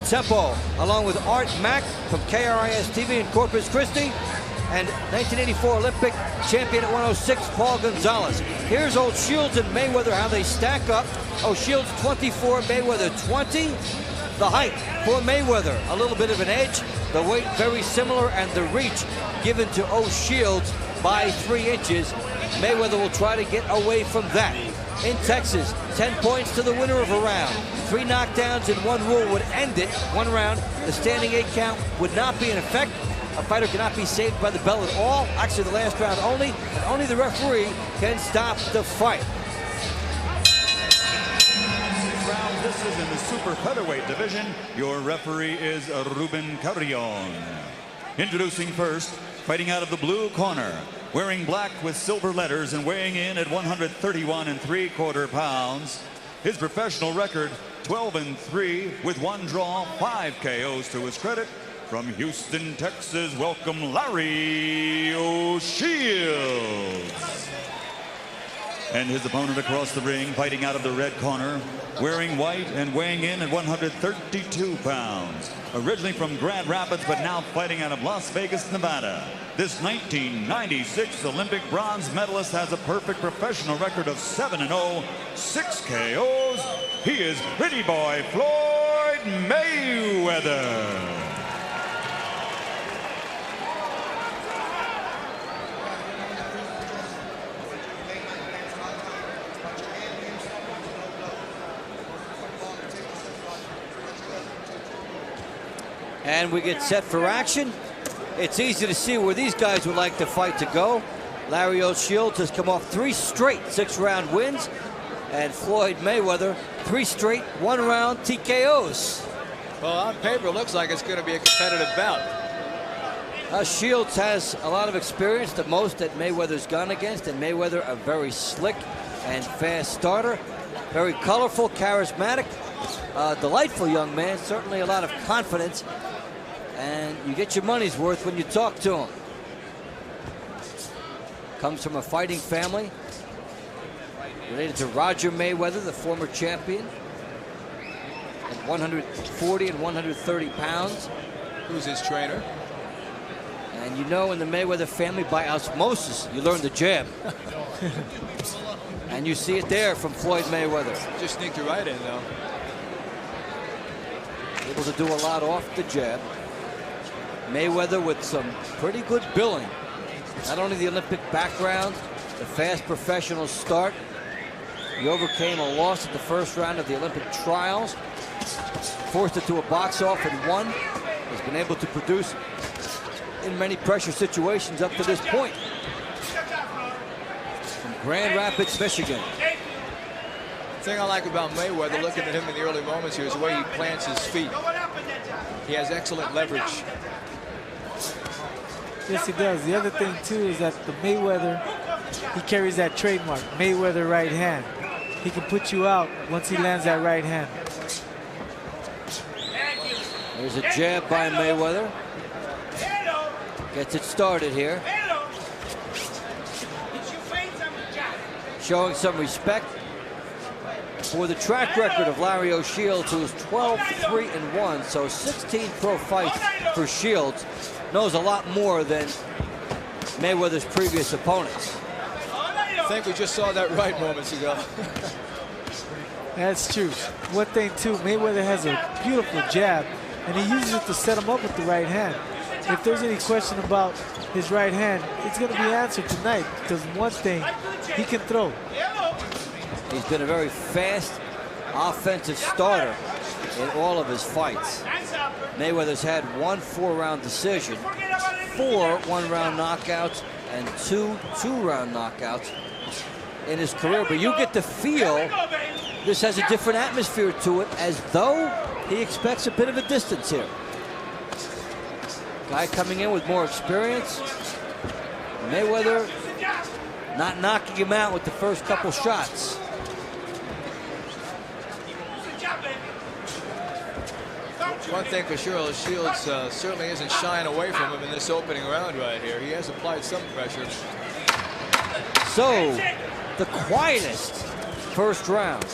Tempo, along with Art Mack from KRIS TV in Corpus Christi, and 1984 Olympic champion at 106, Paul Gonzalez. Here's old Shields and Mayweather, how they stack up. Oh, Shields 24, Mayweather 20. The height for Mayweather, a little bit of an edge. The weight very similar, and the reach given to Shields by 3 inches. Mayweather will try to get away from that. In Texas, 10 points to the winner of a round. 3 knockdowns in 1 rule would end it. 1 round. The standing 8 count would not be in effect. A fighter cannot be saved by the bell at all. Actually, the last round only, and only the referee can stop the fight. This is in the super featherweight division. Your referee is Ruben Carrion. Introducing first, fighting out of the blue corner, wearing black with silver letters and weighing in at 131 3/4 pounds. His professional record, 12-3 with 1 draw, 5 KOs to his credit. From Houston, Texas, welcome Larry Shields. And his opponent across the ring, fighting out of the red corner, wearing white and weighing in at 132 pounds. Originally from Grand Rapids, but now fighting out of Las Vegas, Nevada. This 1996 Olympic bronze medalist has a perfect professional record of 7-0, 6 KOs. He is Pretty Boy Floyd Mayweather. And we get set for action. It's easy to see where these guys would like the fight to go. Larry Shields has come off 3 straight 6-round wins, and Floyd Mayweather 3 straight 1-round TKOs. Well, on paper, it looks like it's going to be a competitive bout. Shields has a lot of experience, the most that Mayweather's gone against, and Mayweather a very slick and fast starter. Very colorful, charismatic, delightful young man, certainly a lot of confidence. And you get your money's worth when you talk to him. Comes from a fighting family related to Roger Mayweather, the former champion, at 140 and 130 pounds. Who's his trainer? And you know, in the Mayweather family, by osmosis, you learn the jab. And you see it there from Floyd Mayweather. Just sneaked it right in, though. Able to do a lot off the jab. Mayweather with some pretty good billing. Not only the Olympic background, the fast professional start. He overcame a loss at the first round of the Olympic trials. Forced it to a box off and won. Has been able to produce in many pressure situations up to this point. From Grand Rapids, Michigan. The thing I like about Mayweather, looking at him in the early moments here, is the way he plants his feet. He has excellent leverage. Yes, he does. The other thing, too, is that the Mayweather, he carries that trademark, Mayweather right hand. He can put you out once he lands that right hand. There's a jab by Mayweather. Gets it started here. Showing some respect for the track record of Larry Shields, who is 12-3-1, so 16 pro fights for Shields. Knows a lot more than Mayweather's previous opponents. I think we just saw that right moments ago. That's true. One thing, too, Mayweather has a beautiful jab, and he uses it to set him up with the right hand. If there's any question about his right hand, it's going to be answered tonight, because one thing, he can throw. He's been a very fast offensive starter in all of his fights. Mayweather's had 1 4-round decision, 4 1-round knockouts, and 2 2-round knockouts in his career. But you get the feel this has a different atmosphere to it, as though he expects a bit of a distance here. Guy coming in with more experience. Mayweather not knocking him out with the first couple shots. One thing for sure, Shields certainly isn't shying away from him in this opening round right here. He has applied some pressure. So, the quietest first round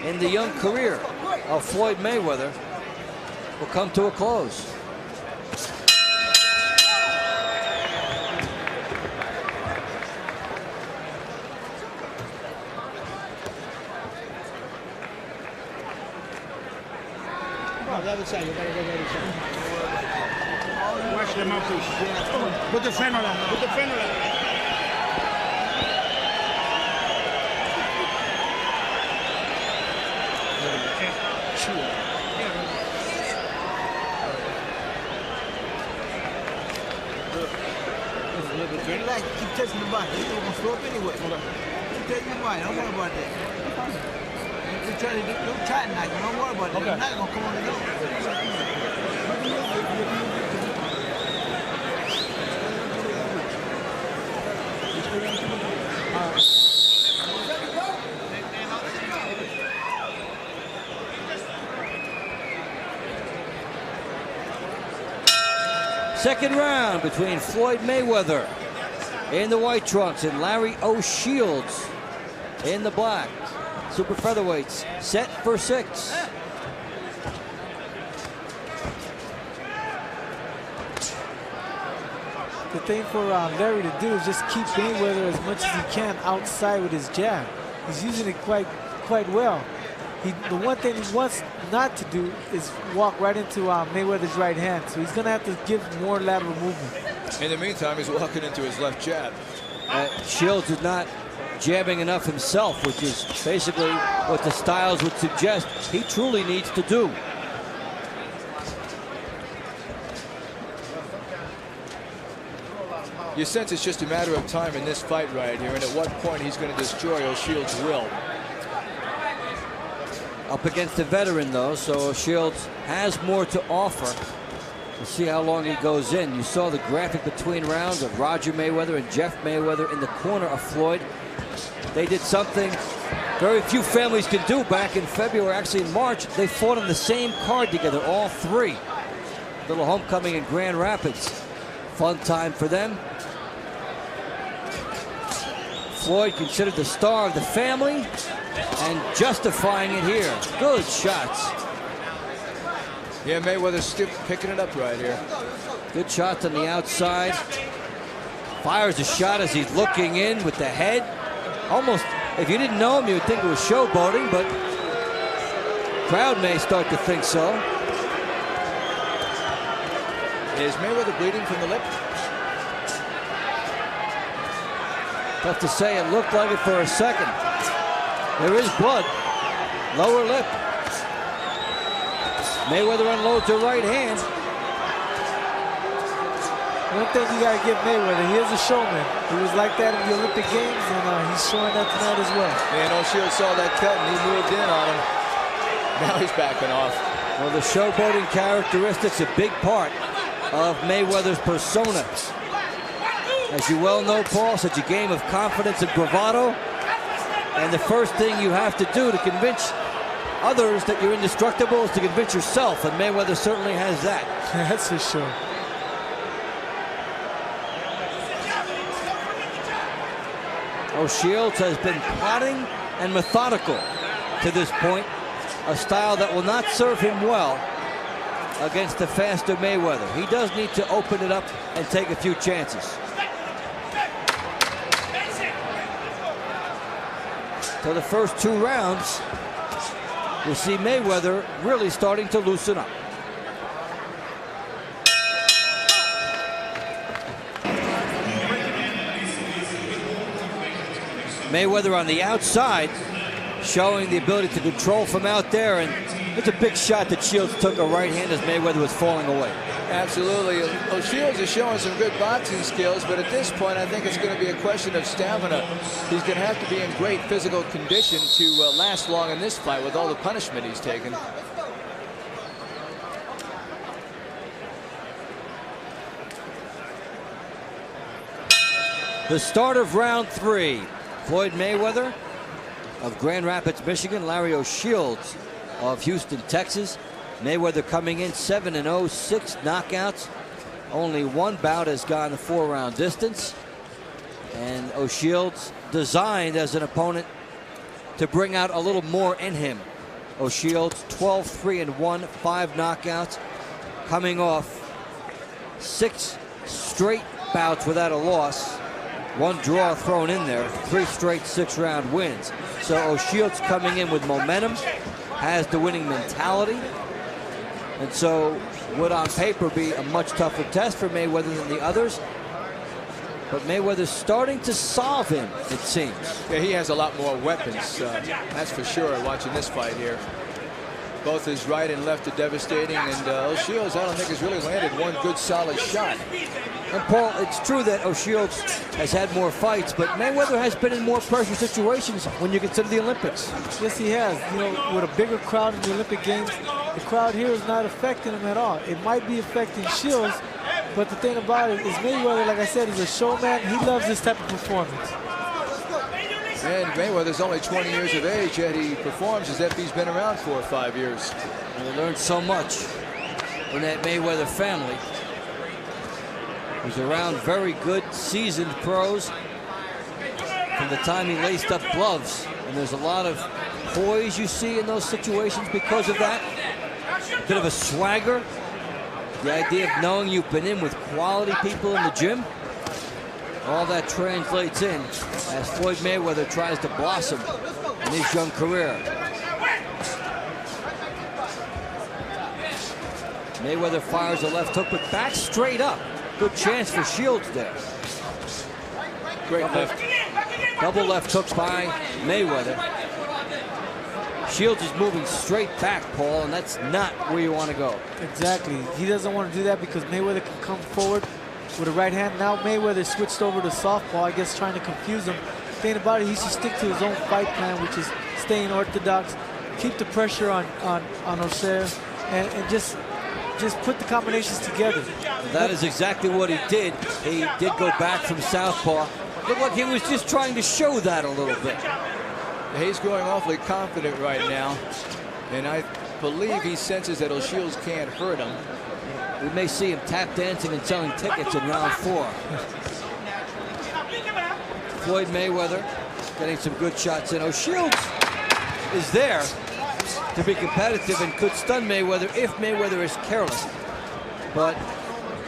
in the young career of Floyd Mayweather. will come to a close. Watch them out, please. Put the fender on. Put the fender on. Relax, keep touching the body. You're gonna slow up anyway. Keep touching the body. Don't worry about that. Don't try to knock it. Don't worry about that. You're not gonna come on the door. Second round between Floyd Mayweather in the white trunks and Larry O'Shields in the black. Super featherweights set for 6. The thing for Larry to do is just keep Mayweather as much as he can outside with his jab. He's using it quite well. The one thing he wants not to do is walk right into Mayweather's right hand. So he's going to have to give more lateral movement. In the meantime, he's walking into his left jab. Shields is not jabbing enough himself, which is basically what the styles would suggest he truly needs to do. You sense it's just a matter of time in this fight right here, and at what point he's going to destroy O'Shields' will. Up against a veteran, though, so Shields has more to offer. We'll see how long he goes in. You saw the graphic between rounds of Roger Mayweather and Jeff Mayweather in the corner of Floyd. They did something very few families can do back in February, actually in March. They fought on the same card together, all three. Little homecoming in Grand Rapids. Fun time for them. Floyd considered the star of the family and justifying it here. Good shots. Yeah, Mayweather's still picking it up right here. Good shots on the outside. Fires a shot as he's looking in with the head. Almost, if you didn't know him, you would think it was showboating, but crowd may start to think so. Is Mayweather bleeding from the lip? Tough to say. It looked like it for a second. There is blood. Lower lip. Mayweather unloads her right hand. One thing you got to give Mayweather, he is a showman. He was like that in the Olympic Games, and he's showing that tonight as well. And O'Shields saw that cut, and he moved in on him. Now he's backing off. Well, the showboating characteristics a big part of Mayweather's persona. As you well know, Paul, such a game of confidence and bravado. And the first thing you have to do to convince others that you're indestructible is to convince yourself, and Mayweather certainly has that. That's for sure. O'Shields has been plotting and methodical to this point, a style that will not serve him well against the faster Mayweather. He does need to open it up and take a few chances. So the first 2 rounds, we'll see Mayweather really starting to loosen up. Mayweather on the outside, showing the ability to control from out there, and it's a big shot that Shields took a right hand as Mayweather was falling away. Absolutely. O'Shields is showing some good boxing skills, but at this point, I think it's going to be a question of stamina. He's going to have to be in great physical condition to last long in this fight with all the punishment he's taken. The start of round 3. Floyd Mayweather of Grand Rapids, Michigan. Larry O'Shields of Houston, Texas. Mayweather coming in 7-0, 6 knockouts. Only 1 bout has gone the 4-round distance. And O'Shields designed as an opponent to bring out a little more in him. O'Shields 12-3-1, 5 knockouts. coming off 6 straight bouts without a loss. 1 draw thrown in there, 3 straight 6-round wins. So O'Shields coming in with momentum, has the winning mentality, and so would on paper be a much tougher test for Mayweather than the others. But Mayweather's starting to solve him, it seems. Yeah, he has a lot more weapons, that's for sure, watching this fight here. Both his right and left are devastating, and O'Shields, I don't think, has really landed one good solid shot. And Paul, it's true that O'Shields has had more fights, but Mayweather has been in more pressure situations when you consider the Olympics. Yes, he has. You know, with a bigger crowd in the Olympic Games, the crowd here is not affecting him at all. It might be affecting Shields, but the thing about it is Mayweather, like I said, is a showman. He loves this type of performance. And Mayweather's only 20 years of age, yet he performs as if he's been around 4 or 5 years. And he learned so much in that Mayweather family. He's around very good, seasoned pros from the time he laced up gloves. And there's a lot of poise you see in those situations because of that. A bit of a swagger. The idea of knowing you've been in with quality people in the gym. All that translates in as Floyd Mayweather tries to blossom in his young career. Mayweather fires a left hook, but back straight up. Good chance for Shields there. Great left. Double left hook by Mayweather. Shields is moving straight back, Paul, and that's not where you want to go. Exactly. He doesn't want to do that because Mayweather can come forward with a right hand. Now Mayweather switched over to southpaw, I guess trying to confuse him. The thing about it, he should stick to his own fight plan, which is staying orthodox, keep the pressure on O'Shea, and just put the combinations together. That is exactly what he did. He did go back from southpaw. Looked like he was just trying to show that a little bit. He's growing awfully confident right now, and I believe he senses that O'Shields can't hurt him. We may see him tap dancing and selling tickets in round 4. Floyd Mayweather getting some good shots in. O'Shields is there to be competitive and could stun Mayweather if Mayweather is careless. But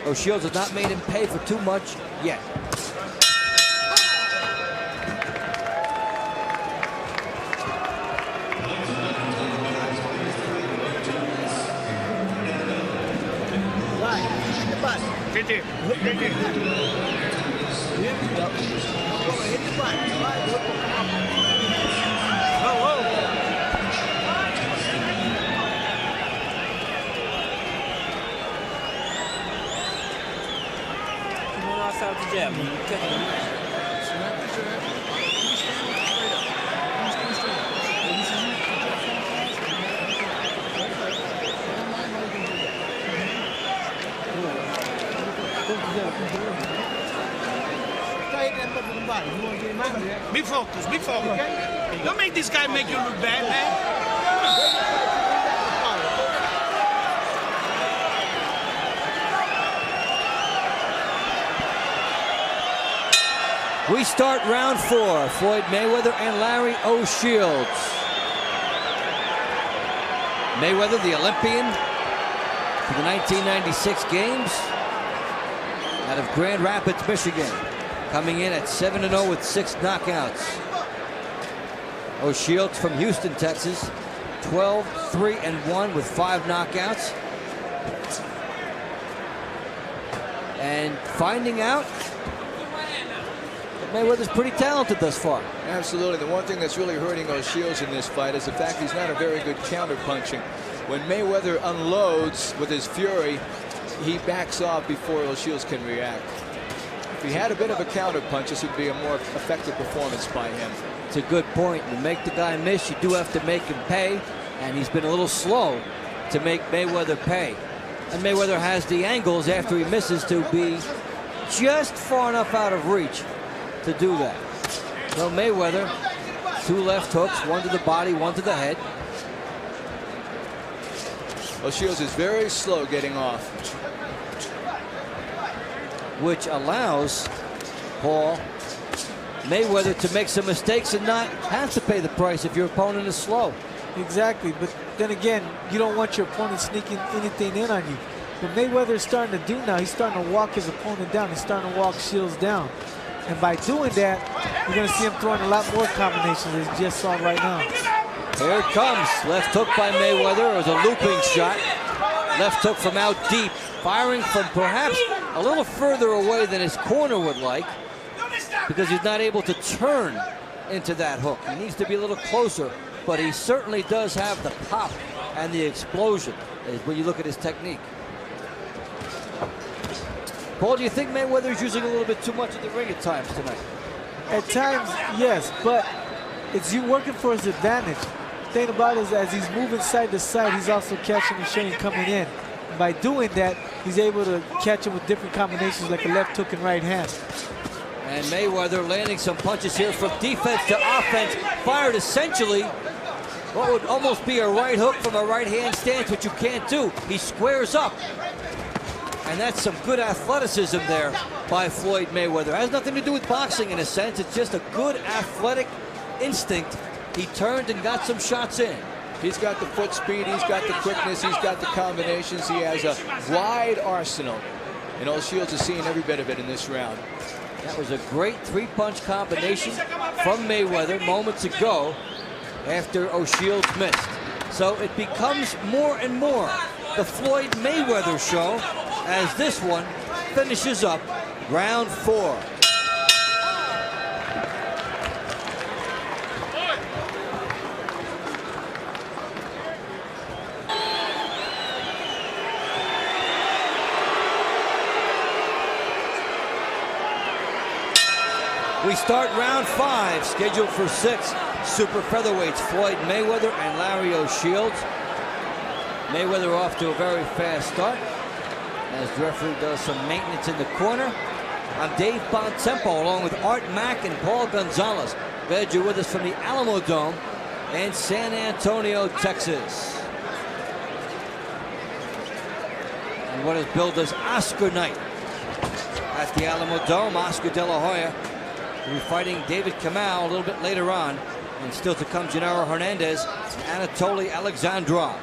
O'Shields has not made him pay for too much yet. Be focused, be focused. Don't make this guy make you look bad, man. We start round 4. Floyd Mayweather and Larry O'Shields. Mayweather, the Olympian for the 1996 Games out of Grand Rapids, Michigan, coming in at 7-0 with 6 knockouts. O'Shields from Houston, Texas, 12-3-1 with 5 knockouts. And finding out that Mayweather's pretty talented thus far. Absolutely. The one thing that's really hurting O'Shields in this fight is the fact he's not a very good counter-punching. When Mayweather unloads with his fury, he backs off before O'Shields can react. If he had a bit of a counter-punch, this would be a more effective performance by him. It's a good point. You make the guy miss, you do have to make him pay, and he's been a little slow to make Mayweather pay. And Mayweather has the angles after he misses to be just far enough out of reach to do that. So Mayweather, 2 left hooks, 1 to the body, 1 to the head. O'Shields is very slow getting off, which allows Paul Mayweather to make some mistakes and not have to pay the price if your opponent is slow. Exactly, but then again, you don't want your opponent sneaking anything in on you. What Mayweather is starting to do now, he's starting to walk his opponent down. He's starting to walk Shields down. And by doing that, you're going to see him throwing a lot more combinations as you just saw right now. Here it comes. Left hook by Mayweather. It was a looping shot. Left hook from out deep. Firing from perhaps a little further away than his corner would like, because he's not able to turn into that hook. He needs to be a little closer, but he certainly does have the pop and the explosion when you look at his technique. Paul, do you think Mayweather is using a little bit too much of the ring at times tonight? At times, yes, but it's you working for his advantage. The thing about it is, as he's moving side to side, he's also catching the shade coming in. And by doing that, he's able to catch him with different combinations like a left hook and right hand. And Mayweather landing some punches here from defense to offense. Fired essentially what would almost be a right hook from a right hand stance, which you can't do. He squares up. And that's some good athleticism there by Floyd Mayweather. It has nothing to do with boxing in a sense. It's just a good athletic instinct. He turned and got some shots in. He's got the foot speed, he's got the quickness, he's got the combinations. He has a wide arsenal. And Shields is seeing every bit of it in this round. That was a great three-punch combination from Mayweather moments ago after O'Shields missed. So it becomes more and more the Floyd Mayweather show as this one finishes up round 4. We start round 5, scheduled for 6 super featherweights, Floyd Mayweather and Larry O'Shields. Mayweather off to a very fast start as the referee does some maintenance in the corner. I'm Dave Bontempo along with Art Mack and Paul Gonzalez. Glad you're with us from the Alamo Dome in San Antonio, Texas. And what is billed as Oscar night at the Alamo Dome. Oscar De La Hoya will be fighting David Kamal a little bit later on. And still to come, Gennaro Hernandez and Anatoly Alexandrov.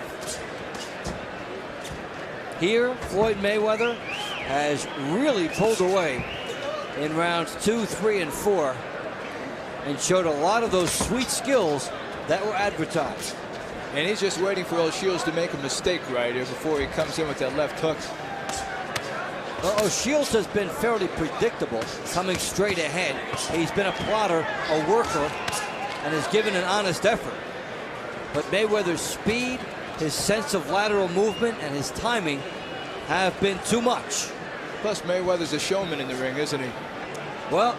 Here, Floyd Mayweather has really pulled away in rounds 2, 3, and 4 and showed a lot of those sweet skills that were advertised. And he's just waiting for O'Shields to make a mistake right here before he comes in with that left hook. Well, O'Shields has been fairly predictable, coming straight ahead. He's been a plotter, a worker, and has given an honest effort. But Mayweather's speed, his sense of lateral movement, and his timing have been too much. Plus, Mayweather's a showman in the ring, isn't he? Well,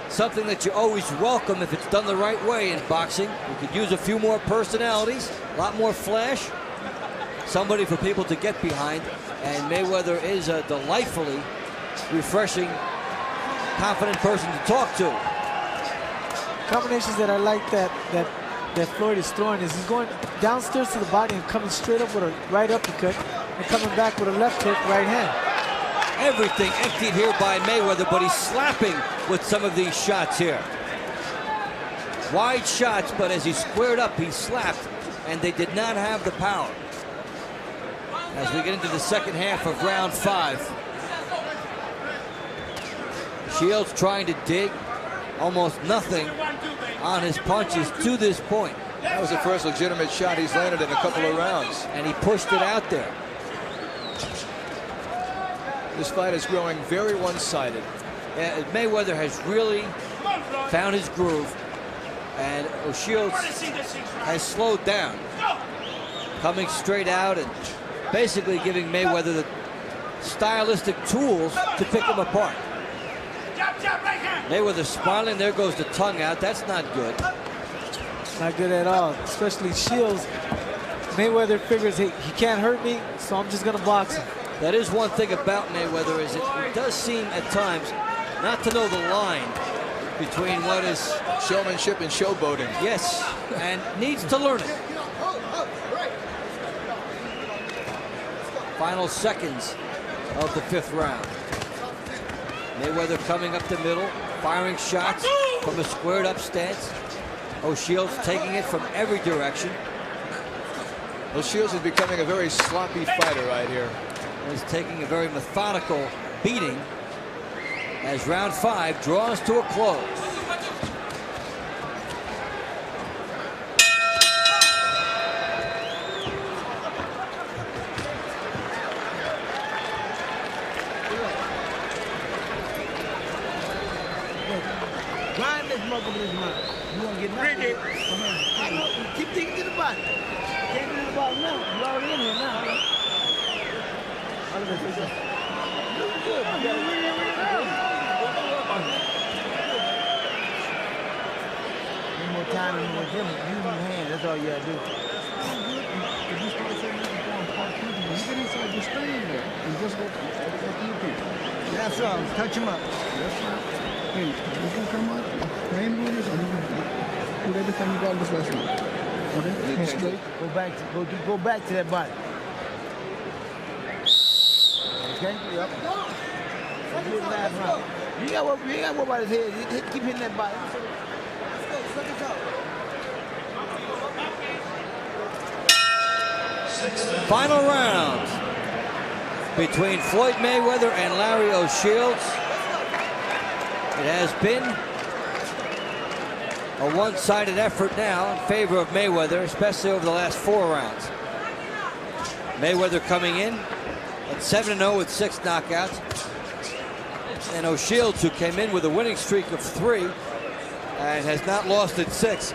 something that you always welcome if it's done the right way in boxing. You could use a few more personalities, a lot more flash, somebody for people to get behind. And Mayweather is a delightfully refreshing, confident person to talk to. Combinations that I like that Floyd is throwing is he's going downstairs to the body and coming straight up with a right uppercut and coming back with a left hook right hand. Everything emptied here by Mayweather, but he's slapping with some of these shots here. Wide shots, but as he squared up, he slapped, and they did not have the power. As we get into the second half of round 5. Shields trying to dig. Almost nothing on his punches to this point. That was the first legitimate shot he's landed in a couple of rounds. And he pushed it out there. This fight is growing very one-sided. Yeah, Mayweather has really found his groove. And O'Shields has slowed down. Coming straight out and basically giving Mayweather the stylistic tools to pick him apart. Mayweather smiling. There goes the tongue out. That's not good. Not good at all. Especially Shields. Mayweather figures, hey, he can't hurt me, so I'm just going to box him. That is one thing about Mayweather, is it does seem at times not to know the line between what is showmanship and showboating. Yes, and needs to learn it. Final seconds of the 5th round. Mayweather coming up the middle, firing shots from a squared up stance. O'Shields taking it from every direction. O'Shields is becoming a very sloppy fighter right here. is taking a very methodical beating as round 5 draws to a close. Grind this motherfucker's mind. You want to get knocked? I know. Keep thinking to the body. Can't get to the body now. You're already in here now. Look good. You got one more time and more him. Use your hand. That's all you got to do. If you start saying that before I'm part you get inside your stand there. And just go that's all. Touch him up. That's right. Hey, you can come out, train with us, and you can do everything you got this last night. Okay? Straight. Go back to that body. Okay? Yep. You ain't got to worry about his head. Keep hitting that body. Let's go. Let's go. Final round between Floyd Mayweather and Larry O'Shields. It has been a one-sided effort now in favor of Mayweather, especially over the last 4 rounds. Mayweather coming in at 7-0 with 6 knockouts. And O'Shields, who came in with a winning streak of 3 and has not lost in 6,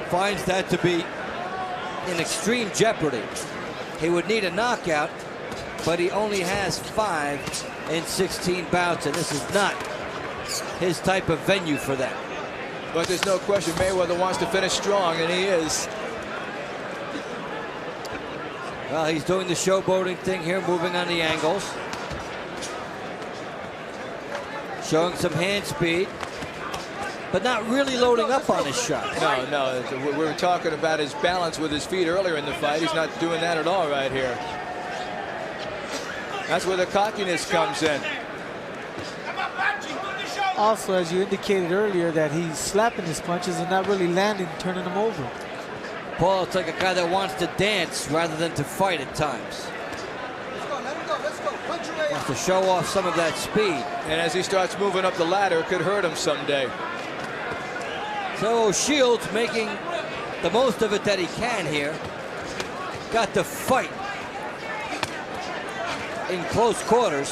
finds that to be in extreme jeopardy. He would need a knockout, but he only has 5 in 16 bouts, and this is not his type of venue for that. But there's no question Mayweather wants to finish strong, and he is. Well, he's doing the showboating thing here, moving on the angles. Showing some hand speed, but not really loading up on his shot. No. We were talking about his balance with his feet earlier in the fight. He's not doing that at all right here. That's where the cockiness comes in. Also, as you indicated earlier, that he's slapping his punches and not really landing, turning them over. Paul, it's like a guy that wants to dance rather than to fight at times. Let's go. Punch your way Wants to show off some of that speed. And as he starts moving up the ladder, it could hurt him someday. So O'Shields making the most of it that he can here. Got to fight in close quarters.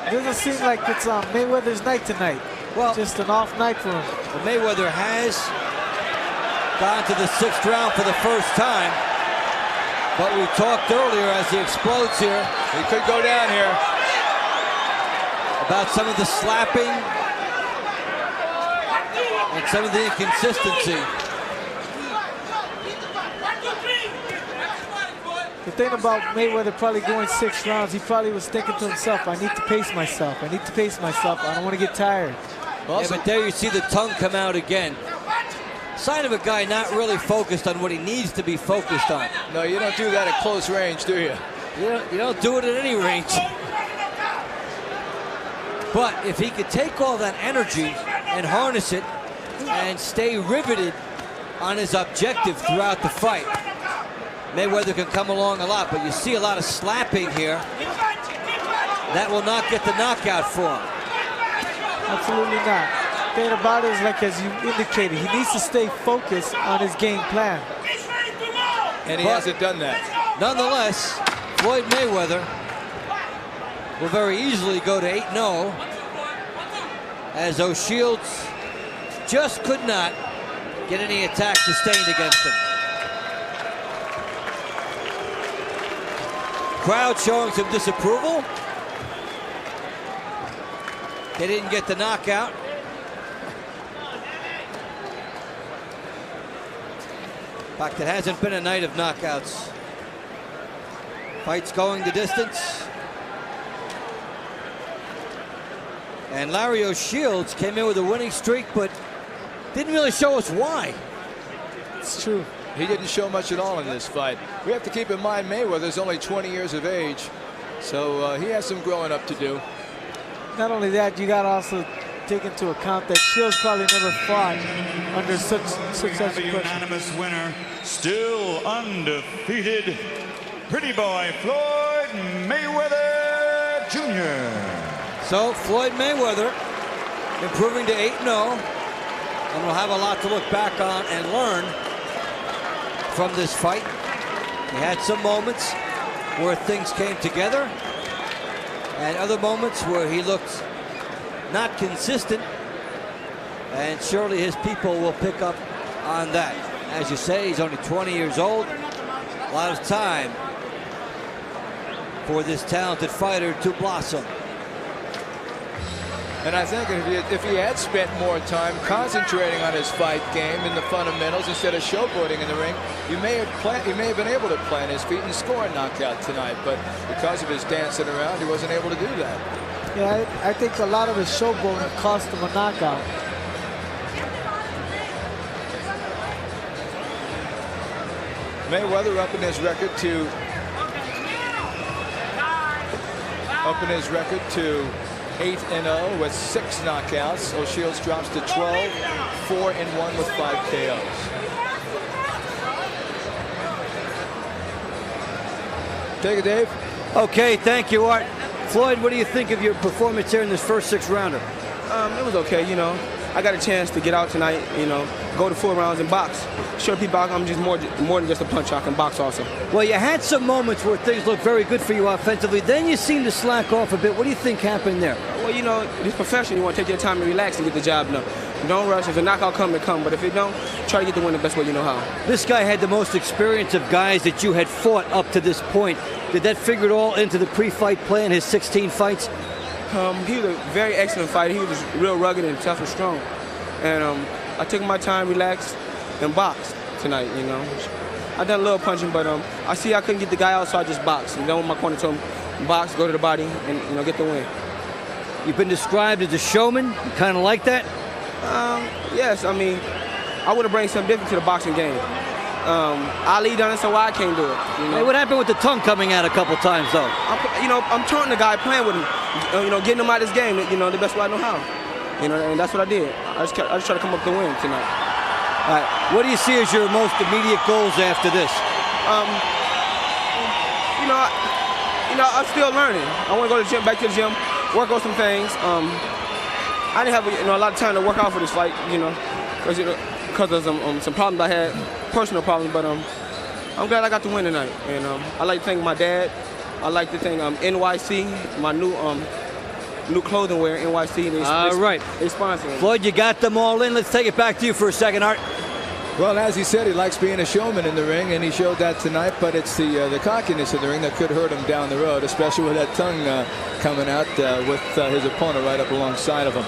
It doesn't seem like it's Mayweather's night tonight. Well, just an off night for him. Well, Mayweather has gone to the 6th round for the first time. But we talked earlier as he explodes here. He could go down here. About some of the slapping and some of the inconsistency. The thing about Mayweather probably going 6 rounds, he probably was thinking to himself, I need to pace myself. I don't want to get tired. Yeah, but there you see the tongue come out again. Sign of a guy not really focused on what he needs to be focused on. No, you don't do that at close range, do you? You don't do it at any range. But if he could take all that energy and harness it and stay riveted on his objective throughout the fight, Mayweather can come along a lot, but you see a lot of slapping here. That will not get the knockout for him. Absolutely not. The thing about it is, like as you indicated, he needs to stay focused on his game plan. And he hasn't done that. Nonetheless, Floyd Mayweather will very easily go to 8-0 as O'Shields just could not get any attack sustained against him. Crowd showing some disapproval. They didn't get the knockout. In fact, it hasn't been a night of knockouts. Fights going the distance. And Larry O'Shields came in with a winning streak, but didn't really show us why. It's true. He didn't show much at all in this fight. We have to keep in mind Mayweather's only 20 years of age, so he has some growing up to do. Not only that, you got to also take into account that Shields probably never fought under such We have a pressure. unanimous winner, still undefeated, pretty boy, Floyd Mayweather Jr. So Floyd Mayweather improving to 8-0, and we'll have a lot to look back on and learn from this fight. He had some moments where things came together, and other moments where he looked not consistent, and surely his people will pick up on that. As you say, he's only 20 years old. A lot of time for this talented fighter to blossom. And I think if he had spent more time concentrating on his fight game and the fundamentals instead of showboating in the ring, he may have been able to plant his feet and score a knockout tonight. But because of his dancing around, he wasn't able to do that. Yeah, I think a lot of his showboating cost him a knockout. Mayweather up in his record to 8-0 with 6 knockouts. O'Shields drops to 12, 4-1 with 5 KOs. Take it, Dave. Okay, thank you, Art. Floyd, what do you think of your performance here in this first 6-rounder? It was okay, you know. I got a chance to get out tonight, you know, go to 4 rounds and box. Show people I'm just more than just a puncher. I can box also. Well, you had some moments where things looked very good for you offensively. Then you seemed to slack off a bit. What do you think happened there? Well, you know, this profession, you want to take your time and relax and get the job done. Don't rush. If a knockout come, it come. But if it don't, try to get the win the best way you know how. This guy had the most experience of guys that you had fought up to this point. Did that figure it all into the pre-fight plan, his 16 fights? He was a very excellent fighter. He was real rugged and tough and strong. And I took my time, relaxed, and boxed tonight, you know. I done a little punching, but I see I couldn't get the guy out, so I just boxed. And then my corner told him, box, go to the body, and, you know, get the win. You've been described as a showman. You kind of like that? Yes, I mean, I would have brought something different to the boxing game. Ali done it, so why I can't do it? You know? Hey, what happened with the tongue coming out a couple times, though? I'm taunting the guy, playing with him, you know, getting him out of his game, you know, the best way I know how. You know, and that's what I did. I just tried to come up with the win tonight. All right. What do you see as your most immediate goals after this? You know, I'm still learning. I want to go to the gym, back to the gym, work on some things. I didn't have a lot of time to work out for this fight, you know, because of some problems I had, personal problems. But I'm glad I got the win tonight. And I like to thank my dad. I like to thank NYC, my new clothing wear, NYC. All right. They sponsor me. Floyd, you got them all in. Let's take it back to you for a second, Art. Well, as he said, he likes being a showman in the ring, and he showed that tonight. But it's the cockiness in the ring that could hurt him down the road, especially with that tongue coming out with his opponent right up alongside of him.